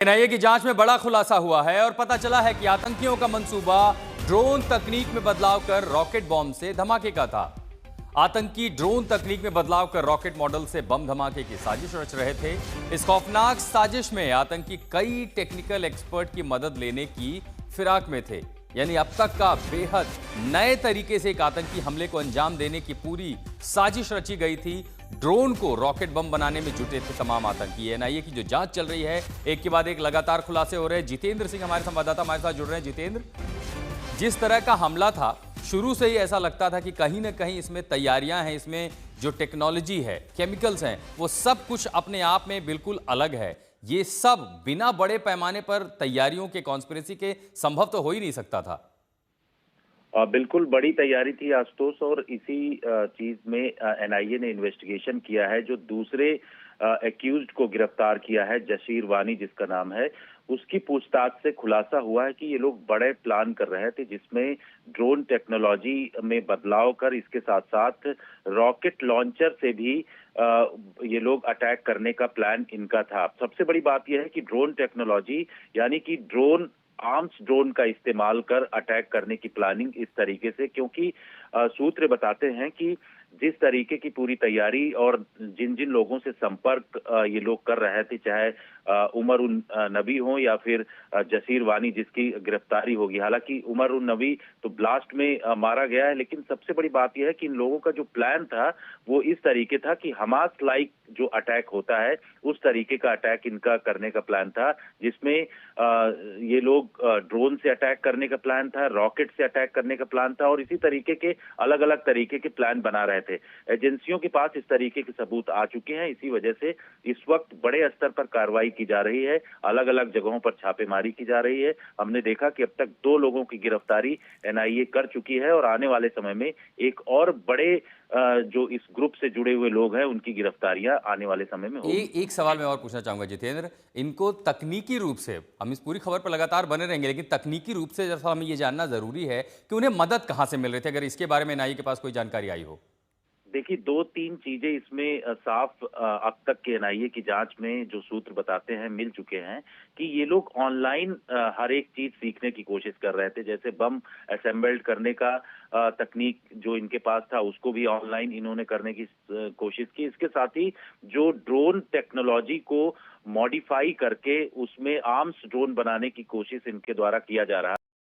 NIA की जांच में बड़ा खुलासा हुआ है और पता चला है कि आतंकियों का मंसूबा ड्रोन तकनीक में बदलाव कर रॉकेट बॉम्ब से धमाके का था। आतंकी ड्रोन तकनीक में बदलाव कर रॉकेट मॉडल से बम धमाके की साजिश रच रहे थे। इस खौफनाक साजिश में आतंकी कई टेक्निकल एक्सपर्ट की मदद लेने की फिराक में थे। यानी अब तक का बेहद नए तरीके से एक आतंकी हमले को अंजाम देने की पूरी साजिश रची गई थी। ड्रोन को रॉकेट बम बनाने में जुटे थे तमाम आतंकी। एनआईए की जो जांच चल रही है, एक के बाद एक लगातार खुलासे हो रहे हैं। जितेंद्र सिंह हमारे संवाददाता हमारे साथ जुड़ रहे हैं। जितेंद्र, जिस तरह का हमला था, शुरू से ही ऐसा लगता था कि कहीं ना कहीं इसमें तैयारियां हैं, इसमें जो टेक्नोलॉजी है, केमिकल्स हैं, वो सब कुछ अपने आप में बिल्कुल अलग है। ये सब बिना बड़े पैमाने पर तैयारियों के, कॉन्स्पिरेसी के संभव तो हो ही नहीं सकता था। बिल्कुल बड़ी तैयारी थी आशुतोष, और इसी चीज में एनआईए ने इन्वेस्टिगेशन किया है। जो दूसरे एक्यूज्ड को गिरफ्तार किया है, जशीर वानी जिसका नाम है, उसकी पूछताछ से खुलासा हुआ है कि ये लोग बड़े प्लान कर रहे थे, जिसमें ड्रोन टेक्नोलॉजी में बदलाव कर इसके साथ साथ रॉकेट लॉन्चर से भी ये लोग अटैक करने का प्लान इनका था। सबसे बड़ी बात यह है कि ड्रोन टेक्नोलॉजी यानी कि आर्म्स ड्रोन का इस्तेमाल कर अटैक करने की प्लानिंग इस तरीके से, क्योंकि सूत्र बताते हैं कि जिस तरीके की पूरी तैयारी और जिन जिन लोगों से संपर्क ये लोग कर रहे थे, चाहे उमर उन नबी हो या फिर जसीर वानी जिसकी गिरफ्तारी होगी। हालांकि उमर उन नबी तो ब्लास्ट में मारा गया है, लेकिन सबसे बड़ी बात यह है कि इन लोगों का जो प्लान था वो इस तरीके था कि हमास लाइक जो अटैक होता है उस तरीके का अटैक इनका करने का प्लान था, जिसमें ये लोग ड्रोन से अटैक करने का प्लान था, रॉकेट से अटैक करने का प्लान था, और इसी तरीके के अलग अलग तरीके के प्लान बना रहे थे। एजेंसियों के पास इस तरीके के सबूत आ चुके हैं। इसी वजह से इस वक्त बड़े स्तर पर कार्रवाई की जा रही है, अलग अलग जगहों पर छापेमारी की जा रही है। हमने देखा कि अब तक 2 लोगों की गिरफ्तारी एनआईए कर चुकी है, और आने वाले समय में एक और बड़े जो इस ग्रुप से जुड़े हुए लोग हैं उनकी गिरफ्तारियां आने वाले समय में होगी। एक सवाल मैं और पूछना चाहूंगा जितेंद्र, इनको तकनीकी रूप से, हम इस पूरी खबर पर लगातार बने रहेंगे, लेकिन तकनीकी रूप से जैसा हमें ये जानना जरूरी है कि उन्हें मदद कहां से मिल रही थी, अगर इसके बारे में एनआईए के पास कोई जानकारी आई हो। देखिए, 2-3 चीजें इसमें साफ अब तक के एनआईए की जांच में जो सूत्र बताते हैं मिल चुके हैं कि ये लोग ऑनलाइन हर एक चीज सीखने की कोशिश कर रहे थे। जैसे बम असेंबल्ड करने का तकनीक जो इनके पास था उसको भी ऑनलाइन इन्होंने करने की कोशिश की। इसके साथ ही जो ड्रोन टेक्नोलॉजी को मॉडिफाई करके उसमें आर्म्स ड्रोन बनाने की कोशिश इनके द्वारा किया जा रहा है।